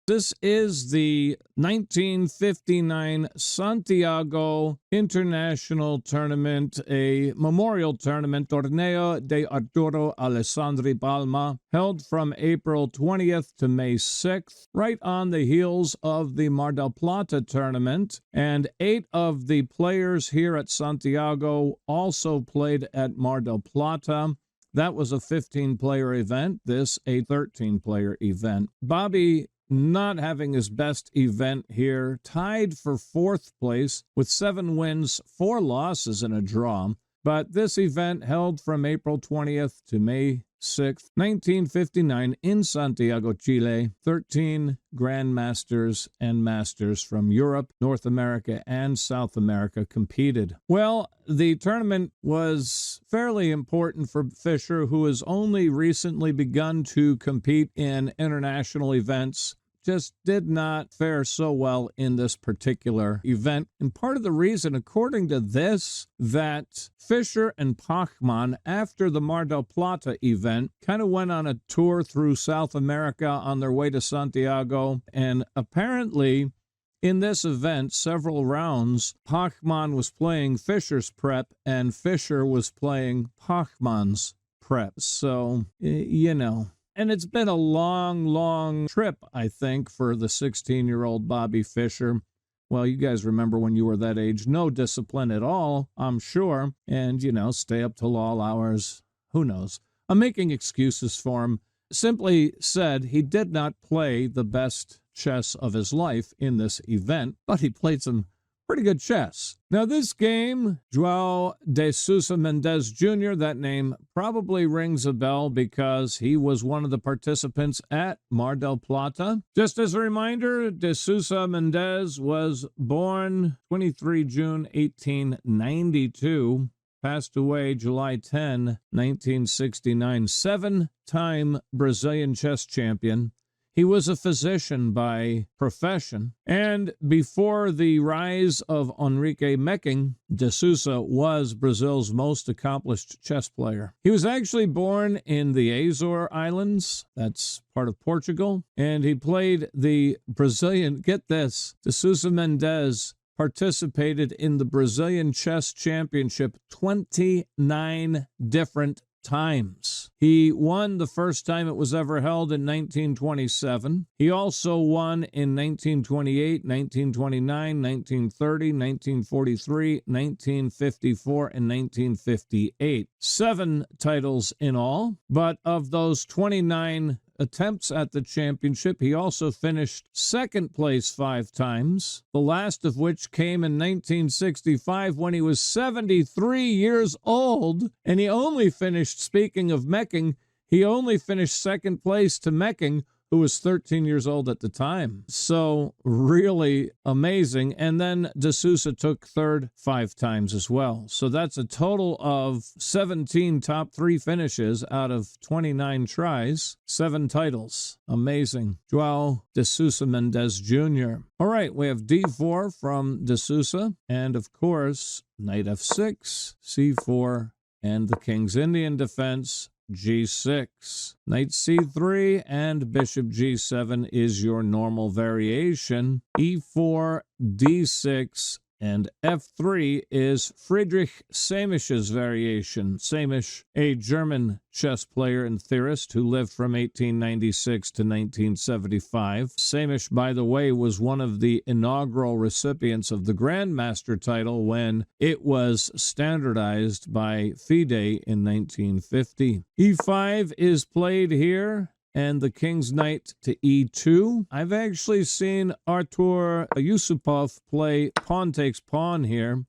This is the 1959 Santiago International Tournament, a memorial tournament, Torneo de Arturo Alessandri Palma, held from April 20th to May 6th, right on the heels of the Mar del Plata tournament. And 8 of the players here at Santiago also played at Mar del Plata. That was a 15-player event, this a 13-player event. Bobby, not having his best event here, tied for 4th place with 7 wins, 4 losses, and a draw. But this event held from April 20th to May 6th, 1959 in Santiago, Chile. 13 grandmasters and masters from Europe, North America, and South America competed. Well, the tournament was fairly important for Fischer, who has only recently begun to compete in international events. Just did not fare so well in this particular event. And part of the reason, according to this, that Fischer and Pachmann, after the Mar del Plata event, kind of went on a tour through South America on their way to Santiago. And apparently, in this event, several rounds, Pachmann was playing Fischer's prep, and Fischer was playing Pachmann's prep. So, you know. And it's been a long, long trip, I think, for the 16-year-old Bobby Fischer. Well, you guys remember when you were that age, no discipline at all, I'm sure. And, you know, stay up till all hours. Who knows? I'm making excuses for him. Simply said, he did not play the best chess of his life in this event, but he played some pretty good chess. Now, this game, João de Souza Mendes Jr., that name probably rings a bell because he was one of the participants at Mar del Plata. Just as a reminder, de Souza Mendes was born 23 June 1892, passed away July 10, 1969, 7-time Brazilian chess champion. He was a physician by profession, and before the rise of Henrique Mecking, de Souza was Brazil's most accomplished chess player. He was actually born in the Azores Islands, that's part of Portugal, and he played the Brazilian, get this, de Souza Mendes participated in the Brazilian Chess Championship 29 different times. He won the first time it was ever held in 1927. He also won in 1928, 1929, 1930, 1943, 1954, and 1958. 7 titles in all, but of those 29 attempts at the championship, he also finished 2nd place 5 times, the last of which came in 1965 when he was 73 years old, and he only finished, speaking of Mecking, he only finished 2nd place to Mecking, who was 13 years old at the time. So really amazing. And then de Souza took 3rd 5 times as well. So that's a total of 17 top 3 finishes out of 29 tries, 7 titles. Amazing. João de Souza Mendes Jr. All right, we have d4 from de Souza, and of course, knight f6, c4, and the King's Indian defense, g6. Knight c3 and bishop g7 is your normal variation. e4, d6, and f3 is Friedrich Samisch's variation. Samisch, a German chess player and theorist who lived from 1896 to 1975. Samisch, by the way, was one of the inaugural recipients of the Grandmaster title when it was standardized by FIDE in 1950. e5 is played here, and the king's knight to e2. I've actually seen Artur Yusupov play pawn takes pawn here.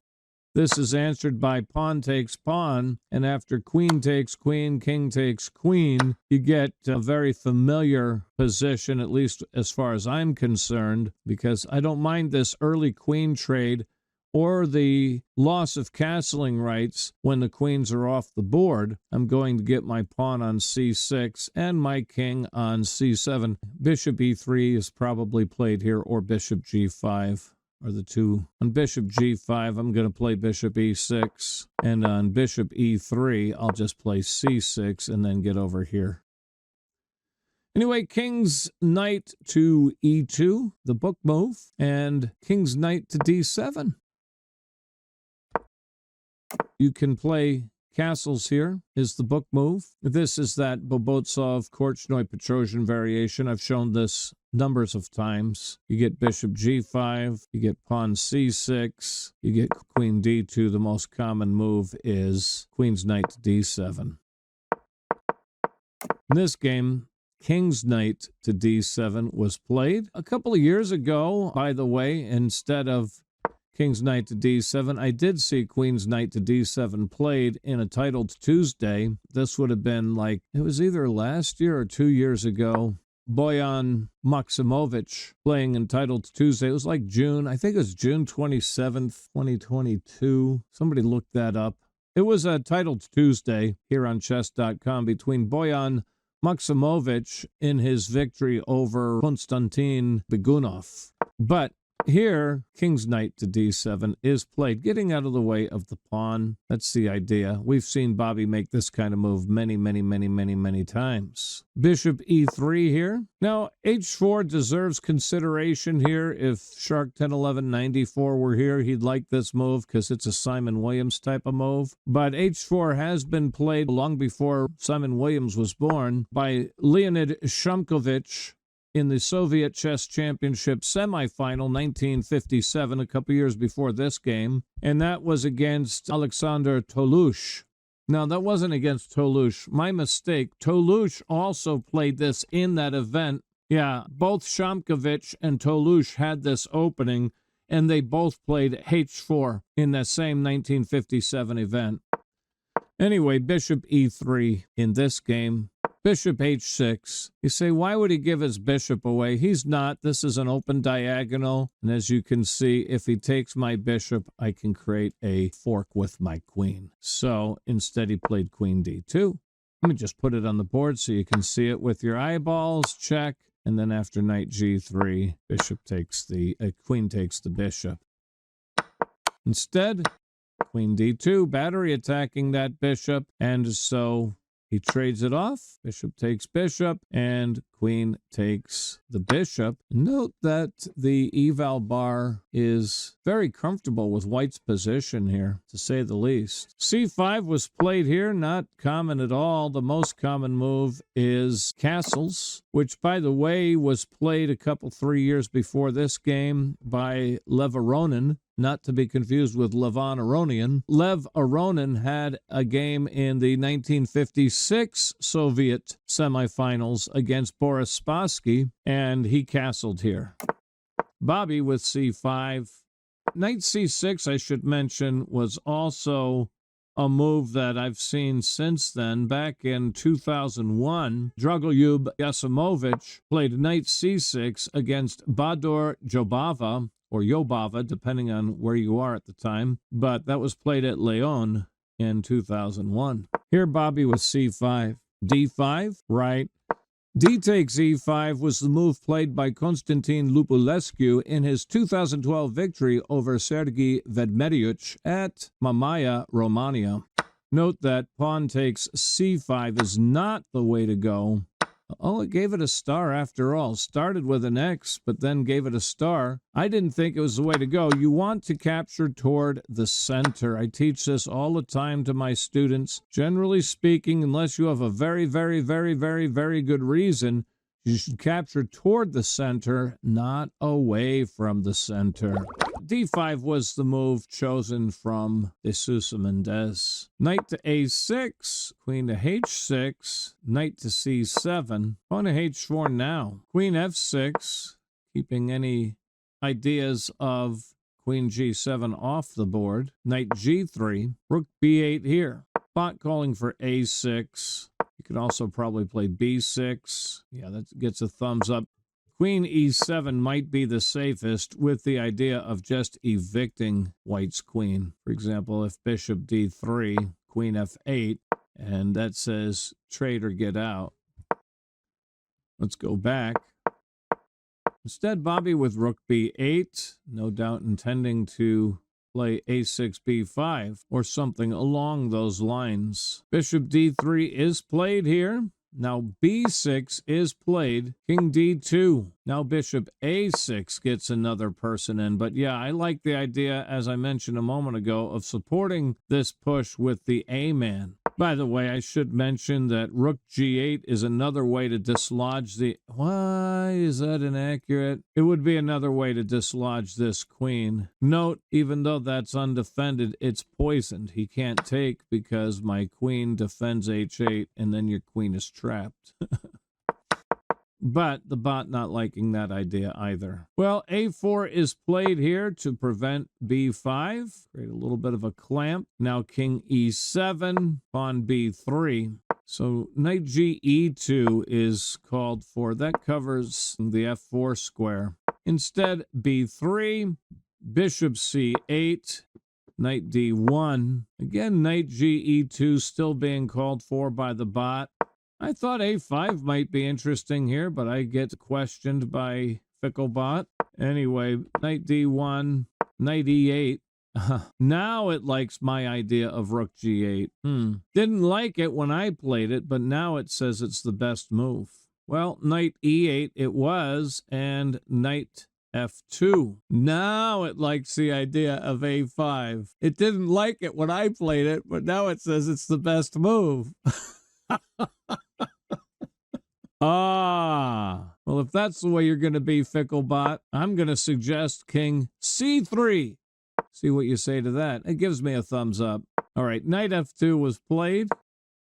This is answered by pawn takes pawn, and after queen takes queen, king takes queen, you get a very familiar position, at least as far as I'm concerned, because I don't mind this early queen trade or the loss of castling rights when the queens are off the board. I'm going to get my pawn on c6 and my king on c7. Bishop e3 is probably played here, or bishop g5 are the two. On bishop g5, I'm going to play bishop e6, and on bishop e3, I'll just play c6 and then get over here. Anyway, king's knight to e2, the book move, and king's knight to d7. You can play castles here, is the book move. This is that Bobotsov Korchnoi Petrosian variation. I've shown this numbers of times. You get bishop g5, you get pawn c6, you get queen d2. The most common move is queen's knight to d7. In this game, king's knight to d7 was played. A couple of years ago, by the way, instead of king's knight to d7, I did see queen's knight to d7 played in a titled Tuesday. This would have been like, it was either last year or 2 years ago. Boyan Maximovich playing entitled Tuesday. It was like June, I think it was June 27th, 2022. Somebody looked that up. It was a titled Tuesday here on chess.com between Boyan Maximovich in his victory over Konstantin Begunov. But here, king's knight to d7 is played, getting out of the way of the pawn. That's the idea. We've seen Bobby make this kind of move many times. Bishop e3 here. Now, h4 deserves consideration here. If Shark 101194 were here, he'd like this move because it's a Simon Williams type of move. But h4 has been played long before Simon Williams was born by Leonid Shumkovich in the Soviet Chess Championship semifinal 1957, a couple years before this game, and that was against Alexander Tolush. Now, that wasn't against Tolush. My mistake. Tolush also played this in that event. Yeah, both Shumkovich and Tolush had this opening, and they both played h4 in that same 1957 event. Anyway, bishop e3 in this game. Bishop h6. You say, why would he give his bishop away? He's not. This is an open diagonal. And as you can see, if he takes my bishop, I can create a fork with my queen. So instead, he played queen d2. Let me just put it on the board so you can see it with your eyeballs. Check. And then after knight g3, queen takes the bishop. Instead, queen d2, battery attacking that bishop. And so he trades it off, bishop takes bishop, and queen takes the bishop. Note that the eval bar is very comfortable with white's position here, to say the least. c5 was played here, not common at all. The most common move is castles, which, by the way, was played a couple, 3 years before this game by Lev Aronin, not to be confused with Levon Aronian. Lev Aronin had a game in the 1956 Soviet semifinals against Boris Spassky, and he castled here. Bobby with c5. Knight c6, I should mention, was also a move that I've seen since then. Back in 2001, Dragoljub Yasimovich played knight c6 against Badur Jobava, or Yobava, depending on where you are at the time. But that was played at Leon in 2001. Here, Bobby with c5. d5, right. D takes e5 was the move played by Konstantin Lupulescu in his 2012 victory over Sergei Vedmediuch at Mamaia, Romania. Note that pawn takes c5 is not the way to go. Oh, it gave it a star after all. Started with an X, but then gave it a star. I didn't think it was the way to go. You want to capture toward the center. I teach this all the time to my students. Generally speaking, unless you have a very good reason, you should capture toward the center, not away from the center. d5 was the move chosen from De Souza Mendes. Knight to a6, queen to h6, knight to c7, pawn to h4 now. Queen f6, keeping any ideas of queen g7 off the board. Knight g3, rook b8 here. Bot calling for a6. You could also probably play b6. Yeah, that gets a thumbs up. Queen e7 might be the safest, with the idea of just evicting white's queen. For example, if bishop d3, queen f8, and that says trade or get out. Let's go back. Instead, Bobby with rook b8, no doubt intending to play a6, b5, or something along those lines. Bishop d3 is played here. Now b6 is played. King d2. Now bishop a6 gets another person in. But yeah, I like the idea, as I mentioned a moment ago, of supporting this push with the a-man. By the way, I should mention that rook g8 is another way to dislodge the... Why is that inaccurate? It would be another way to dislodge this queen. Note, even though that's undefended, it's poisoned. He can't take because my queen defends h8, and then your queen is trapped. But the bot not liking that idea either. Well, a4 is played here to prevent b5. Create a little bit of a clamp. Now king e7, pawn b3. So knight ge2 is called for. That covers the f4 square. Instead, b3, bishop c8, knight d1. Again, knight ge2 still being called for by the bot. I thought a5 might be interesting here, but I get questioned by Ficklebot. Anyway, knight d1, knight e8. Now it likes my idea of rook g8. Didn't like it when I played it, but now it says it's the best move. Well, knight e8 it was, and knight f2. Now it likes the idea of a5. It didn't like it when I played it, but now it says it's the best move. Well, if that's the way you're going to be, Ficklebot, I'm going to suggest king c3. See what you say to that. It gives me a thumbs up. All right, knight f2 was played.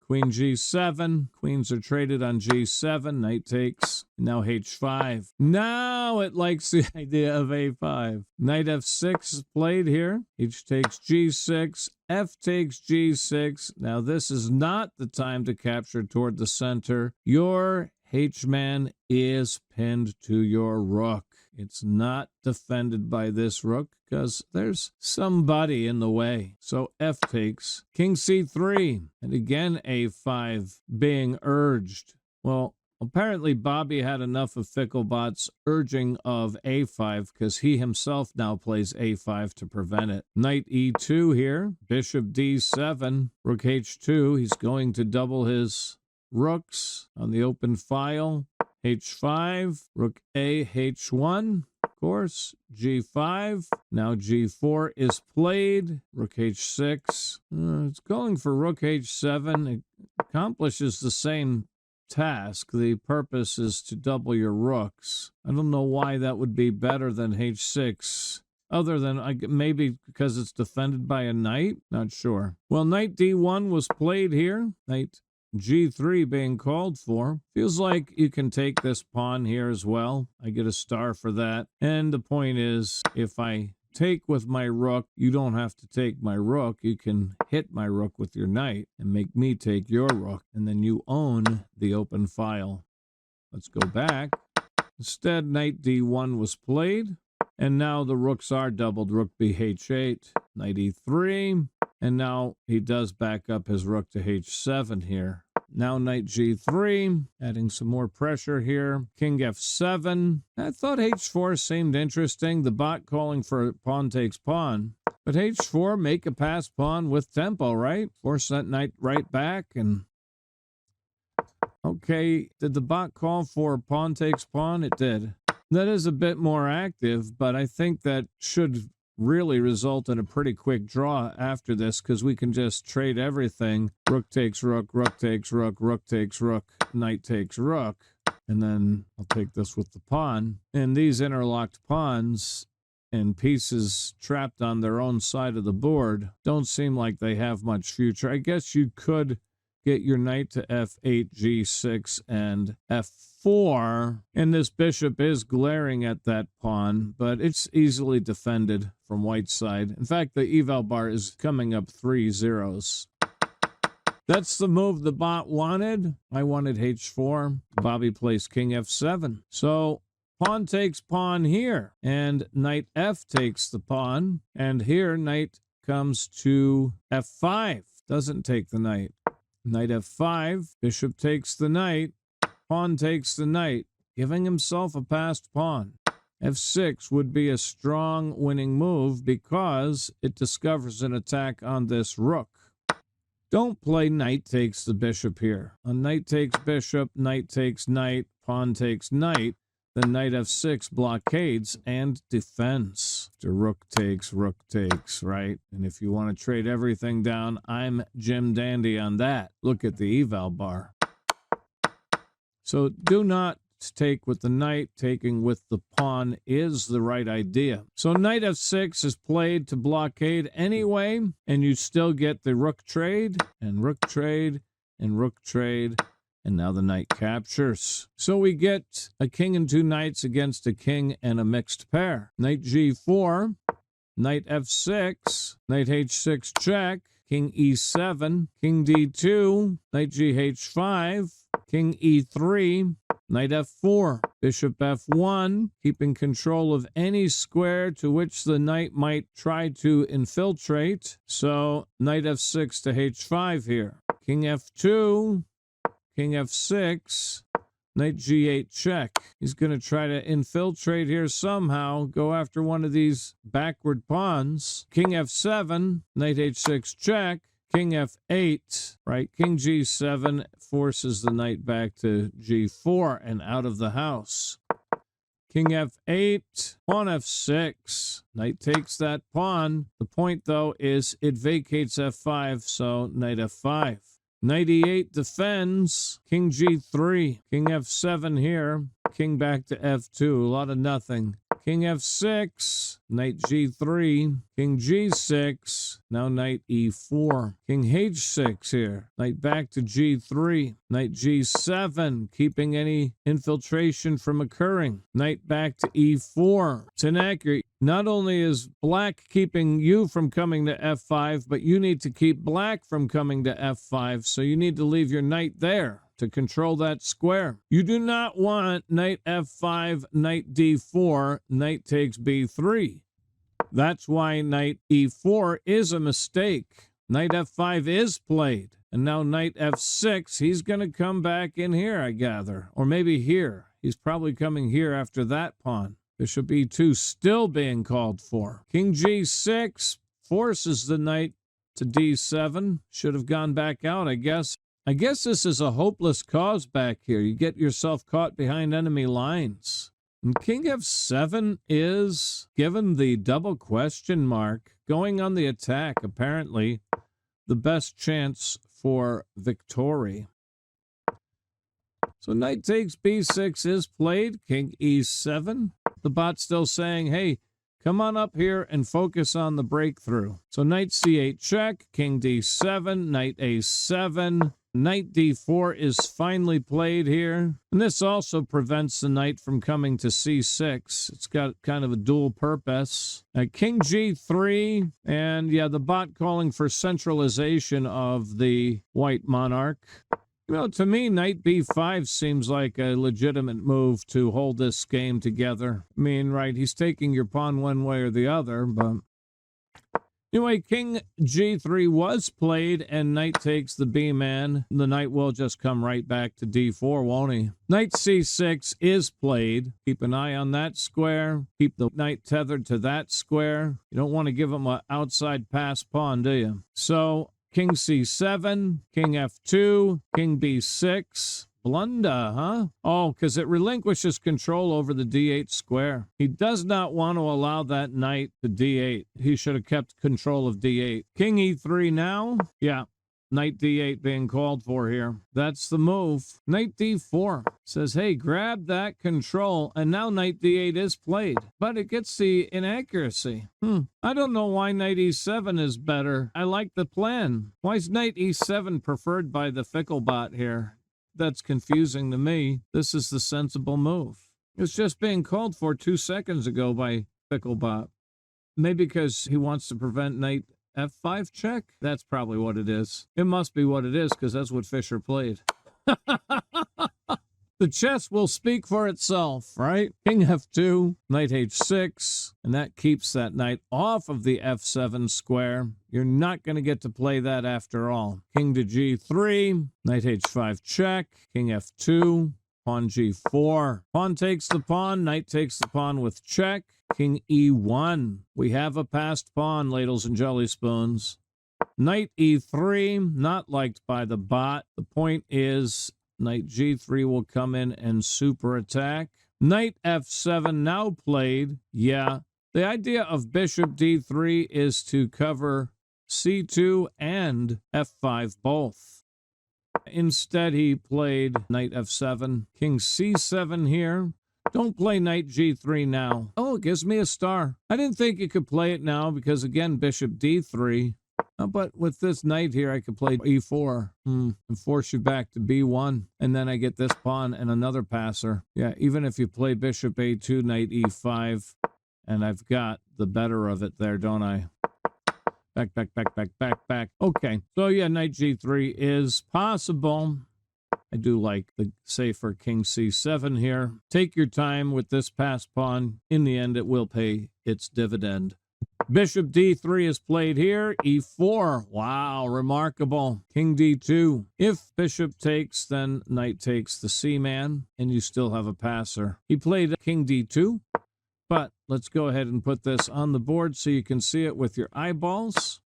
Queen g7. Queens are traded on g7. Knight takes. Now h5. Now it likes the idea of a5. Knight f6 is played here. H takes g6. F takes g6. Now this is not the time to capture toward the center. Your h-man is pinned to your rook. It's not defended by this rook because there's somebody in the way. So f takes. King c3. And again a5 being urged. Well, apparently Bobby had enough of Ficklebot's urging of a5 because he himself now plays a5 to prevent it. Knight e2 here. Bishop d7. Rook h2. He's going to double his rooks on the open file. h5, rook a, h1, of course, g5, now g4 is played, rook h6, it's going for rook h7, it accomplishes the same task, the purpose is to double your rooks. I don't know why that would be better than h6, other than maybe because it's defended by a knight, not sure. Well, knight d1 was played here, knight g3 being called for. Feels like you can take this pawn here as well. I get a star for that. And the point is, if I take with my rook, you don't have to take my rook. You can hit my rook with your knight and make me take your rook. And then you own the open file. Let's go back. Instead, knight d1 was played. And now the rooks are doubled. Rook bh8, knight e3. And now he does back up his rook to h7 here. Now knight g3, adding some more pressure here. King f7. I thought h4 seemed interesting. The bot calling for pawn takes pawn. But h4, make a pass pawn with tempo, right? Force that knight right back and... Okay, did the bot call for pawn takes pawn? It did. That is a bit more active, but I think that should really result in a pretty quick draw after this because we can just trade everything. Rook takes rook, rook takes rook, rook takes rook, knight takes rook. And then I'll take this with the pawn. And these interlocked pawns and pieces trapped on their own side of the board don't seem like they have much future. I guess you could get your knight to f8, g6, and f4. And this bishop is glaring at that pawn, but it's easily defended from white side. In fact, the eval bar is coming up 3 zeros. That's the move the bot wanted. I wanted h4. Bobby plays king f7. So pawn takes pawn here, and knight f takes the pawn. And here, knight comes to f5. Doesn't take the knight. Knight f5, bishop takes the knight, pawn takes the knight, giving himself a passed pawn. f6 would be a strong winning move because it discovers an attack on this rook. Don't play knight takes the bishop here. On knight takes bishop, knight takes knight, pawn takes knight, then knight f6 blockades and defends. After rook takes, right? And if you want to trade everything down, I'm Jim Dandy on that. Look at the eval bar. So do not take with the knight, taking with the pawn is the right idea. So knight f6 is played to blockade anyway, and you still get the rook trade, and rook trade, and rook trade, and now the knight captures. So we get a king and two knights against a king and a mixed pair. Knight g4, knight f6, knight h6 check, king e7, king d2, knight gh5, king e3, knight f4, bishop f1, keeping control of any square to which the knight might try to infiltrate. So knight f6 to h5 here. King f2, king f6, knight g8 check. He's going to try to infiltrate here somehow, go after one of these backward pawns. King f7, knight h6 check. King f8, right? King g7 forces the knight back to g4 and out of the house. King f8, pawn f6. Knight takes that pawn. The point, though, is it vacates f5, so knight f5. Knight e8 defends. King g3. King f7 here. King back to f2. A lot of nothing. King f6, knight g3, king g6, now knight e4, king h6 here, knight back to g3, knight g7, keeping any infiltration from occurring, knight back to e4. It's inaccurate. Not only is black keeping you from coming to f5, but you need to keep black from coming to f5, so you need to leave your knight there to control that square. You do not want knight f5, knight d4, knight takes b3. That's why knight e4 is a mistake. Knight f5 is played. And now knight f6, he's going to come back in here, I gather. Or maybe here. He's probably coming here after that pawn. Bishop e2 still being called for. King g6 forces the knight to d7. Should have gone back out, I guess. I guess this is a hopeless cause back here. You get yourself caught behind enemy lines. And king f7 is, given the double question mark, going on the attack, apparently the best chance for victory. So knight takes b6 is played, king e7. The bot's still saying, hey, come on up here and focus on the breakthrough. So knight c8 check, king d7, knight a7. Knight d4 is finally played here. And this also prevents the knight from coming to c6. It's got kind of a dual purpose. King g3, and yeah, the bot calling for centralization of the white monarch. You know, to me, knight b5 seems like a legitimate move to hold this game together. I mean, right, he's taking your pawn one way or the other, but... Anyway, king g3 was played, and knight takes the b-man. The knight will just come right back to d4, won't he? Knight c6 is played. Keep an eye on that square. Keep the knight tethered to that square. You don't want to give him an outside pass pawn, do you? So, king c7, king f2, king b6. Blunder, huh? Oh, because it relinquishes control over the d8 square. He does not want to allow that knight to d8. He should have kept control of d8. King e3 now? Yeah, knight d8 being called for here. That's the move. Knight d4 says, hey, grab that control, and now knight d8 is played. But it gets the inaccuracy. I don't know why knight e7 is better. I like the plan. Why is knight e7 preferred by the fickle bot here? That's confusing to me. This is the sensible move. It's just being called for 2 seconds ago by Ficklebot. Maybe because he wants to prevent knight f5 check? That's probably what it is. It must be what it is, because that's what Fischer played. The chess will speak for itself, right? King f2, knight h6, and that keeps that knight off of the f7 square. You're not going to get to play that after all. King to g3, knight h5 check, king f2, pawn g4. Pawn takes the pawn, knight takes the pawn with check, king e1. We have a passed pawn, ladles and jelly spoons. Knight e3, not liked by the bot. The point is knight g3 will come in and super attack. Knight f7 now played. Yeah, the idea of bishop d3 is to cover c2 and f5 both. Instead, he played knight f7, king c7 here. Don't play knight g3 now. Oh, it gives me a star. I didn't think you could play it now because, again, bishop d3. But with this knight here, I could play e4 and force you back to b1. And then I get this pawn and another passer. Yeah, even if you play bishop a2, knight e5, and I've got the better of it there, don't I? Back, back, back, back, back, back. Okay, so yeah, knight g3 is possible. I do like the safer king c7 here. Take your time with this pass pawn. In the end, it will pay its dividend. Bishop d3 is played here. e4. Wow, remarkable. King d2. If bishop takes, then knight takes the c-man, and you still have a passer. He played king d2, but let's go ahead and put this on the board so you can see it with your eyeballs.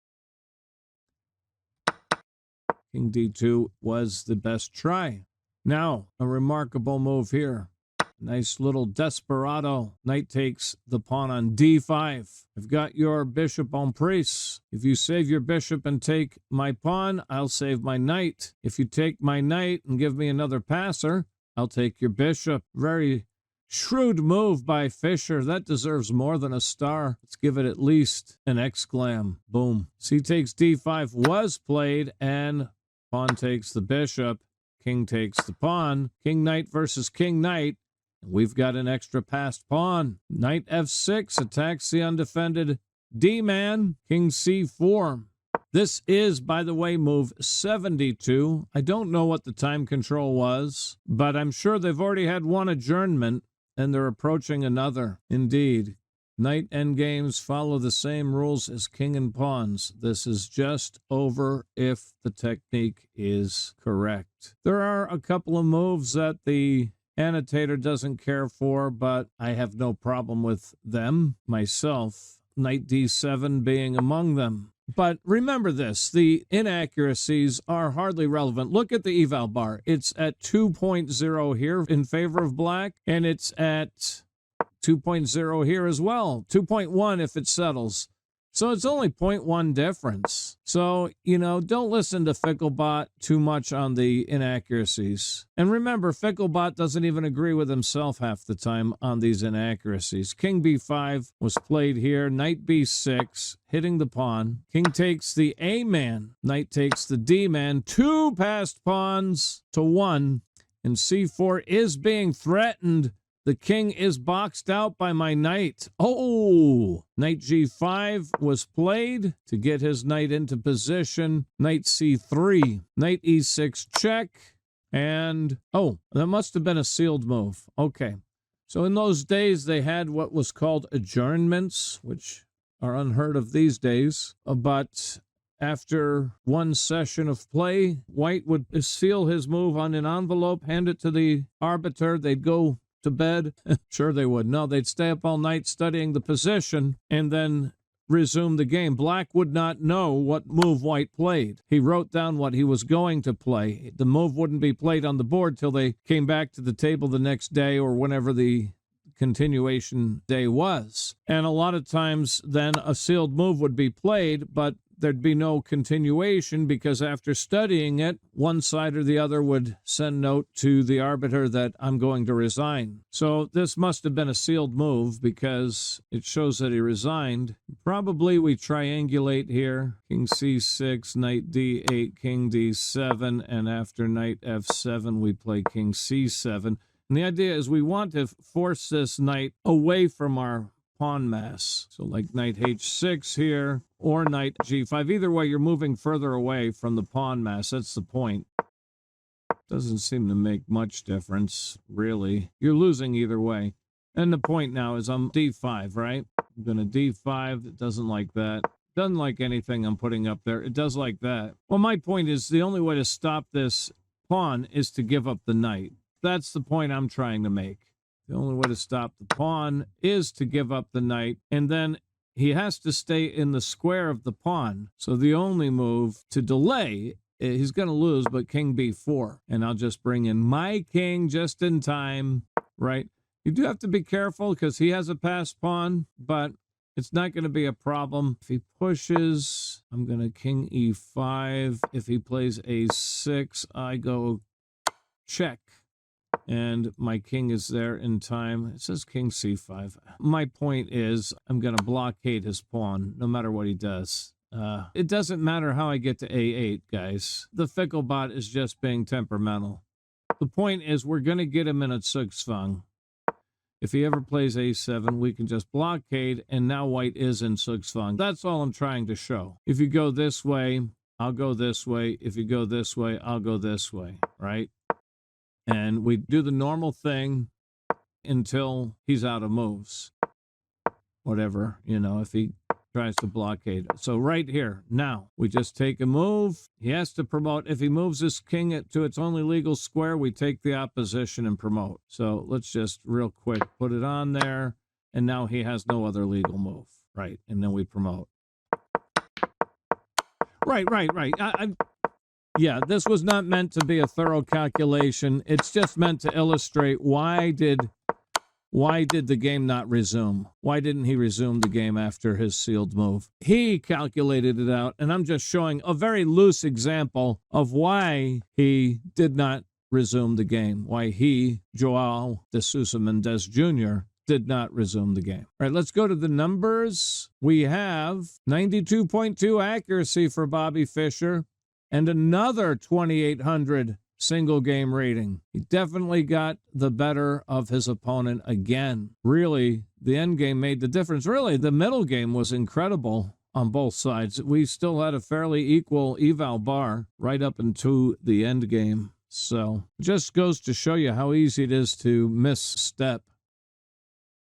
King d2 was the best try. Now, a remarkable move here. Nice little desperado. Knight takes the pawn on d5. I've got your bishop en prise. If you save your bishop and take my pawn, I'll save my knight. If you take my knight and give me another passer, I'll take your bishop. Very shrewd move by Fischer. That deserves more than a star. Let's give it at least an exclam. Boom. C takes d5 was played, and pawn takes the bishop. King takes the pawn. King knight versus king knight. We've got an extra passed pawn. Knight f6 attacks the undefended d-man. King c4. This is, by the way, move 72. I don't know what the time control was, but I'm sure they've already had one adjournment, and they're approaching another. Indeed. Knight endgames follow the same rules as king and pawns. This is just over if the technique is correct. There are a couple of moves that the annotator doesn't care for, but I have no problem with them myself, knight d7 being among them. But remember this, the inaccuracies are hardly relevant. Look at the eval bar. It's at 2.0 here in favor of black, and it's at 2.0 here as well. 2.1 if it settles. So it's only 0.1 difference. So, don't listen to Ficklebot too much on the inaccuracies. And remember, Ficklebot doesn't even agree with himself half the time on these inaccuracies. King b5 was played here. Knight b6, hitting the pawn. King takes the a-man. Knight takes the d-man. 2 passed pawns to 1. And c4 is being threatened. The king is boxed out by my knight. Oh! Knight g5 was played to get his knight into position. Knight c3. Knight e6 check. And, that must have been a sealed move. Okay. So in those days, they had what was called adjournments, which are unheard of these days. But after one session of play, white would seal his move on an envelope, hand it to the arbiter. They'd go to bed. Sure they would. No, they'd stay up all night studying the position and then resume the game. Black would not know what move white played. He wrote down what he was going to play. The move wouldn't be played on the board till they came back to the table the next day or whenever the continuation day was. And a lot of times then a sealed move would be played, but there'd be no continuation because after studying it, one side or the other would send note to the arbiter that I'm going to resign. So this must have been a sealed move because it shows that he resigned. Probably we triangulate here. King c6, knight d8, king d7, and after knight f7, we play king c7. And the idea is we want to force this knight away from our pawn mass. So like knight h6 here or knight g5. Either way, you're moving further away from the pawn mass. That's the point. Doesn't seem to make much difference, really. You're losing either way. And the point now is I'm d5, right? I'm going to d5. It doesn't like that. Doesn't like anything I'm putting up there. It does like that. Well, my point is the only way to stop this pawn is to give up the knight. That's the point I'm trying to make. The only way to stop the pawn is to give up the knight, and then he has to stay in the square of the pawn. So the only move to delay, he's going to lose, but king b4. And I'll just bring in my king just in time, right? You do have to be careful because he has a passed pawn, but it's not going to be a problem. If he pushes, I'm going to king e5. If he plays a6, I go check. And my king is there in time. It says king c5. My point is I'm going to blockade his pawn no matter what he does. It doesn't matter how I get to a8, guys. The fickle bot is just being temperamental. The point is we're going to get him in a Zugzwang. If he ever plays a7, we can just blockade, and now white is in Zugzwang. That's all I'm trying to show. If you go this way, I'll go this way. If you go this way, I'll go this way, right? And we do the normal thing until he's out of moves. Whatever, if he tries to blockade. So right here, now, we just take a move. He has to promote. If he moves his king to its only legal square, we take the opposition and promote. So let's just real quick put it on there. And now he has no other legal move, right? And then we promote. Right. Yeah, this was not meant to be a thorough calculation. It's just meant to illustrate why did the game not resume? Why didn't he resume the game after his sealed move? He calculated it out, and I'm just showing a very loose example of why he did not resume the game, why he, João de Souza Mendes Jr., did not resume the game. All right, let's go to the numbers. We have 92.2 accuracy for Bobby Fischer and another 2,800 single game rating. He definitely got the better of his opponent again. Really, the end game made the difference. Really, the middle game was incredible on both sides. We still had a fairly equal eval bar right up into the end game. So, just goes to show you how easy it is to misstep